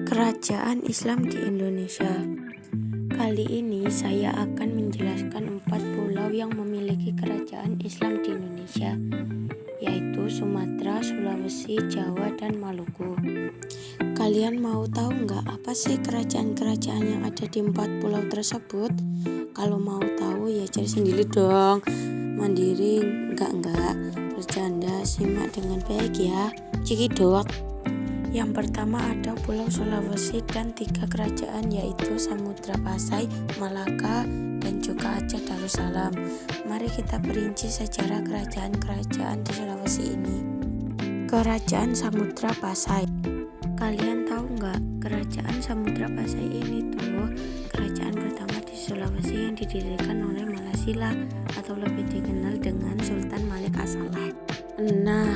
Kerajaan Islam di Indonesia. Kali ini saya akan menjelaskan 4 pulau yang memiliki kerajaan Islam di Indonesia, yaitu Sumatera, Sulawesi, Jawa, dan Maluku. Kalian mau tahu nggak apa sih kerajaan-kerajaan yang ada di 4 pulau tersebut? Kalau mau tahu ya cari sendiri dong. Mandiri enggak, bercanda, simak dengan baik ya. Cekidot. Yang pertama ada Pulau Sulawesi dan 3 kerajaan, yaitu Samudra Pasai, Malaka, dan juga Aceh Darussalam. Mari kita perinci sejarah kerajaan-kerajaan di Sulawesi ini. Kerajaan Samudra Pasai. Kalian tahu nggak, kerajaan Samudra Pasai ini tuh kerajaan pertama di Sulawesi yang didirikan oleh Malasila atau lebih dikenal dengan Sultan Malik As-Saleh. Nah,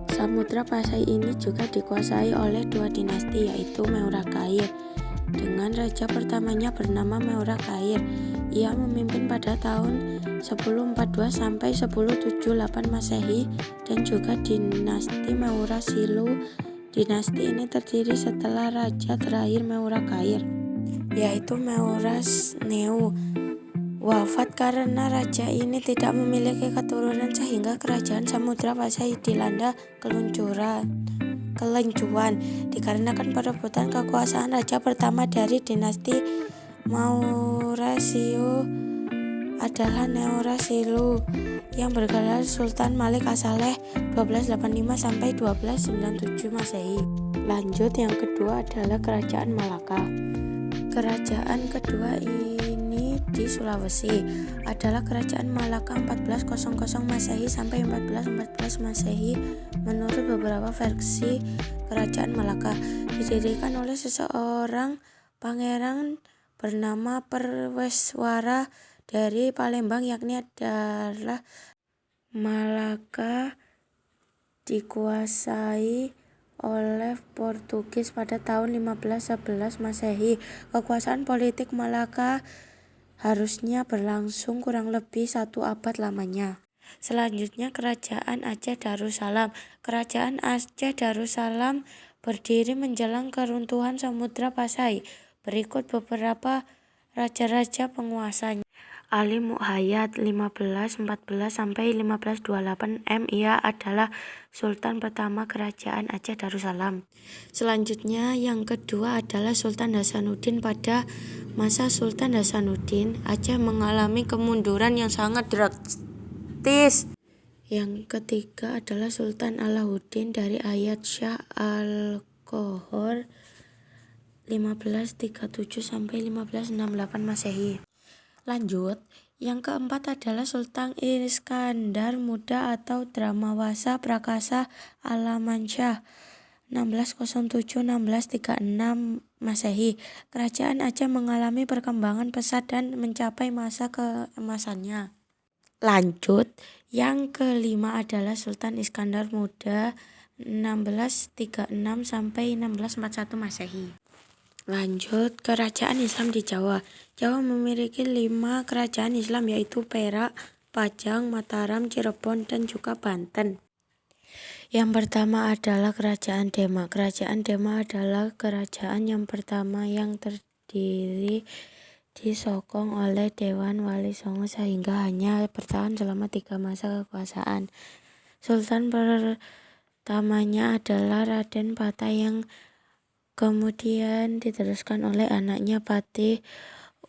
Samudra Pasai ini juga dikuasai oleh 2 dinasti, yaitu Meurakair. Dengan raja pertamanya bernama Meurakair. Ia memimpin pada tahun 1042 sampai 1078 Masehi, dan juga dinasti Meurasilu. Dinasti ini terdiri setelah raja terakhir Meurakair, yaitu Meurasneu. Wafat karena raja ini tidak memiliki keturunan, sehingga kerajaan Samudra Pasai dilanda kelencuan dikarenakan perebutan kekuasaan raja pertama dari dinasti Maurasio adalah Neurasilu yang bergelar Sultan Malik As-Saleh 1285 sampai 1297 Masehi. Lanjut, yang kedua adalah kerajaan Malaka. Kerajaan kedua ini di Sulawesi adalah kerajaan Malaka 1400 Masehi sampai 1414 Masehi. Menurut beberapa versi, kerajaan Malaka didirikan oleh seseorang pangeran bernama Perweswara dari Palembang, yakni adalah Malaka dikuasai oleh Portugis pada tahun 1511 Masehi. Kekuasaan politik Malaka harusnya berlangsung kurang lebih 1 abad lamanya. Selanjutnya, kerajaan Aceh Darussalam. Kerajaan Aceh Darussalam berdiri menjelang keruntuhan Samudra Pasai. Berikut beberapa raja-raja penguasanya. Ali Muhayyad 1514 sampai 1528 M. Ia adalah sultan pertama kerajaan Aceh Darussalam. Selanjutnya, yang kedua adalah Sultan Hasanuddin. Pada masa Sultan Hasanuddin, Aceh mengalami kemunduran yang sangat drastis. Yang ketiga adalah Sultan Alauddin dari Ayat Shah Al-Qohor 1537 sampai 1568 Masehi. Lanjut, yang keempat adalah Sultan Iskandar Muda atau Dramawasa Prakasa Alamansyah 1607-1636 Masehi. Kerajaan Aceh mengalami perkembangan pesat dan mencapai masa keemasannya. Lanjut, yang kelima adalah Sultan Iskandar Muda 1636 sampai 1641 Masehi. Lanjut, kerajaan Islam di Jawa. Jawa memiliki 5 kerajaan Islam, yaitu Perak, Pajang, Mataram, Cirebon, dan juga Banten. Yang pertama adalah kerajaan Demak. Kerajaan Demak adalah kerajaan yang pertama yang terdiri disokong oleh Dewan Wali Songo sehingga hanya bertahan selama 3 masa kekuasaan. Sultan pertamanya adalah Raden Patah yang kemudian diteruskan oleh anaknya Patih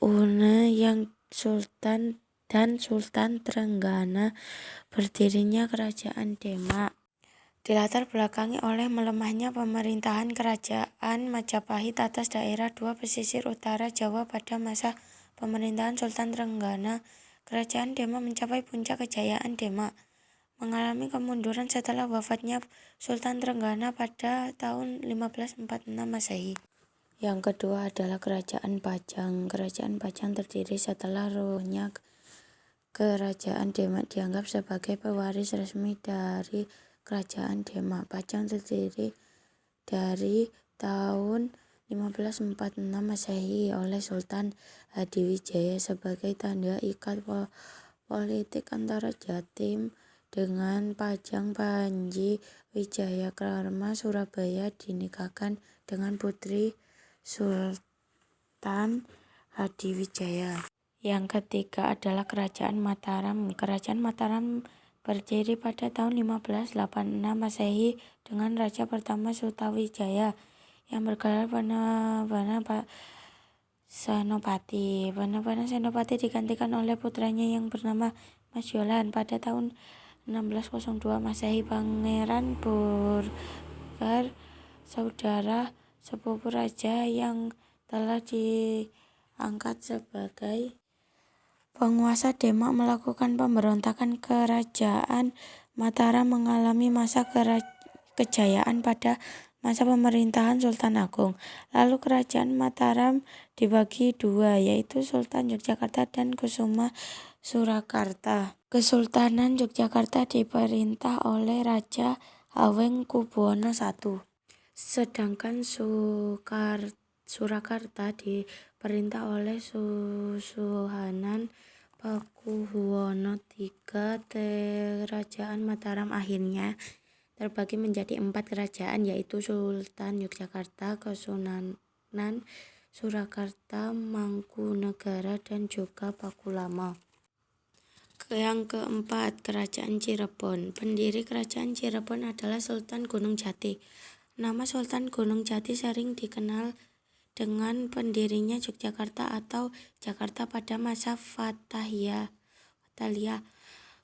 Une yang Sultan dan Sultan Trenggana. Berdirinya kerajaan Demak dilatar belakangi oleh melemahnya pemerintahan kerajaan Majapahit atas daerah 2 pesisir utara Jawa pada masa pemerintahan Sultan Trenggana. Kerajaan Demak mencapai puncak kejayaan. Demak mengalami kemunduran setelah wafatnya Sultan Trenggana pada tahun 1546 Masehi. Yang kedua adalah kerajaan Pajang. Kerajaan Pajang terdiri setelah rohnya kerajaan Demak dianggap sebagai pewaris resmi dari kerajaan Demak. Pajang terdiri dari tahun 1546 Masehi oleh Sultan Hadiwijaya sebagai tanda ikat politik antara Jatim dengan Pajang Panji Wijayakarma Surabaya dinikahkan dengan putri Sultan Hadiwijaya. Yang ketiga adalah Kerajaan Mataram. Kerajaan Mataram berdiri pada tahun 1586 Masehi dengan Raja pertama Sutawijaya yang bergelar Banabana Senopati. Banabana Senopati digantikan oleh putranya yang bernama Mas Yolan pada tahun 1602 Masehi. Pangeran Burger, saudara sepupu raja yang telah diangkat sebagai penguasa Demak, melakukan pemberontakan. Kerajaan Mataram mengalami masa kejayaan pada masa pemerintahan Sultan Agung. Lalu Kerajaan Mataram dibagi dua, yaitu Sultan Yogyakarta dan Kusuma Surakarta. Kesultanan Yogyakarta diperintah oleh Raja Hawengkubuwono I. Sedangkan Surakarta diperintah oleh Susuhunan Pakubuwono III. Kerajaan Mataram akhirnya terbagi menjadi 4 kerajaan, yaitu Sultan Yogyakarta, Kesunanan Surakarta, Mangkunegara, dan juga Pakulama. Yang keempat, Kerajaan Cirebon. Pendiri Kerajaan Cirebon adalah Sultan Gunung Jati. Nama Sultan Gunung Jati sering dikenal dengan pendirinya Yogyakarta atau Jakarta pada masa Fathahiyah.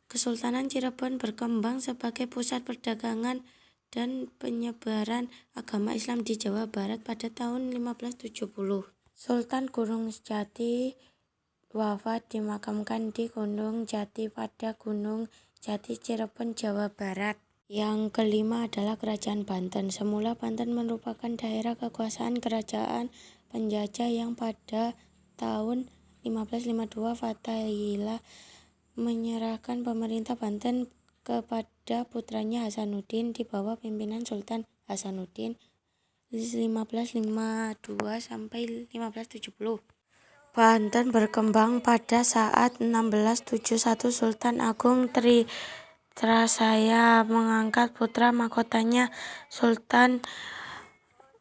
Kesultanan Cirebon berkembang sebagai pusat perdagangan dan penyebaran agama Islam di Jawa Barat pada tahun 1570. Sultan Gunung Jati wafat dimakamkan di Gunung Jati pada Gunung Jati, Cirebon, Jawa Barat. Yang kelima adalah Kerajaan Banten. Semula Banten merupakan daerah kekuasaan kerajaan penjajah yang pada tahun 1552 Fathahillah menyerahkan pemerintah Banten kepada putranya Hasanuddin di bawah pimpinan Sultan Hasanuddin 1552 sampai 1570. Banten berkembang pada saat 1671 Sultan Agung Trasaya mengangkat putra mahkotanya Sultan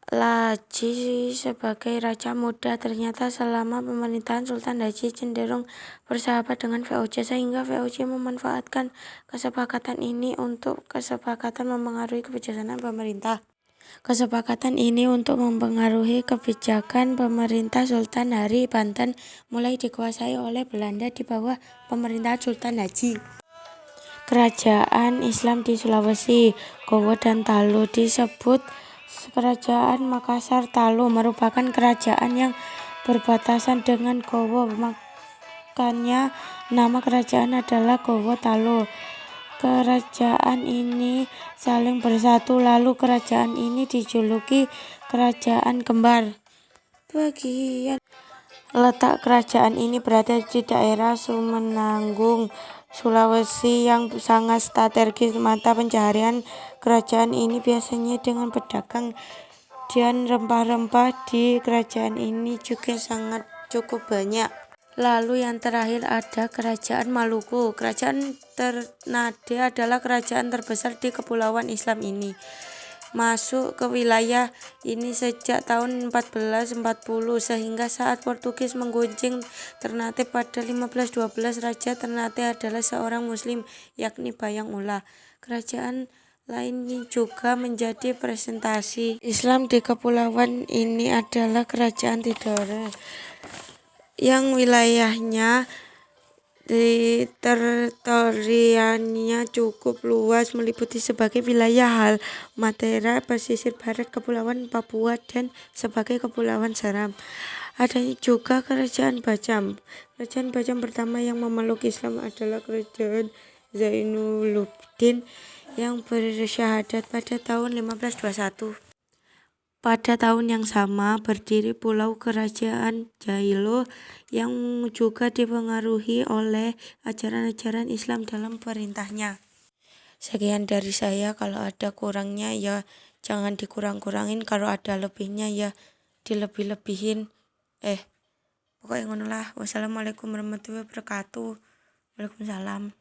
Laji sebagai raja muda. Ternyata selama pemerintahan Sultan Laji cenderung bersahabat dengan VOC, sehingga VOC memanfaatkan kesepakatan ini untuk mempengaruhi kebijakan pemerintah. Kesepakatan ini untuk mempengaruhi kebijakan pemerintah Sultan Hari Banten mulai dikuasai oleh Belanda di bawah pemerintahan Sultan Haji. Kerajaan Islam di Sulawesi, Gowo dan Talu disebut Kerajaan Makassar. Talu merupakan kerajaan yang berbatasan dengan Gowo, makanya nama kerajaan adalah Gowo Talu. Kerajaan ini saling bersatu, lalu kerajaan ini dijuluki Kerajaan Kembar. Letak kerajaan ini berada di daerah Sumenanggung, Sulawesi, yang sangat strategis. Mata pencaharian kerajaan ini biasanya dengan pedagang, dan rempah-rempah di kerajaan ini juga sangat cukup banyak. Lalu yang terakhir ada Kerajaan Maluku. Kerajaan Ternate adalah kerajaan terbesar di kepulauan Islam ini. Masuk ke wilayah ini sejak tahun 1440, sehingga saat Portugis menggunjing Ternate pada 1512, Raja Ternate adalah seorang Muslim, yakni Bayang Ulah. Kerajaan lain juga menjadi presentasi Islam di kepulauan ini adalah Kerajaan Tidore, yang wilayahnya teritorialnya cukup luas, meliputi sebagai wilayah Halmahera, pesisir barat Kepulauan Papua, dan sebagai Kepulauan Seram. Ada juga Kerajaan Bajam. Kerajaan Bajam pertama yang memeluk Islam adalah Kerajaan Zainuddin yang bersyahadat pada tahun 1521. Pada tahun yang sama berdiri Pulau Kerajaan Jailo yang juga dipengaruhi oleh ajaran-ajaran Islam dalam perintahnya. Sekian dari saya, kalau ada kurangnya ya jangan dikurang-kurangin, kalau ada lebihnya ya dilebih-lebihin. Pokoknya ngono lah. Wassalamualaikum warahmatullahi wabarakatuh. Waalaikumsalam.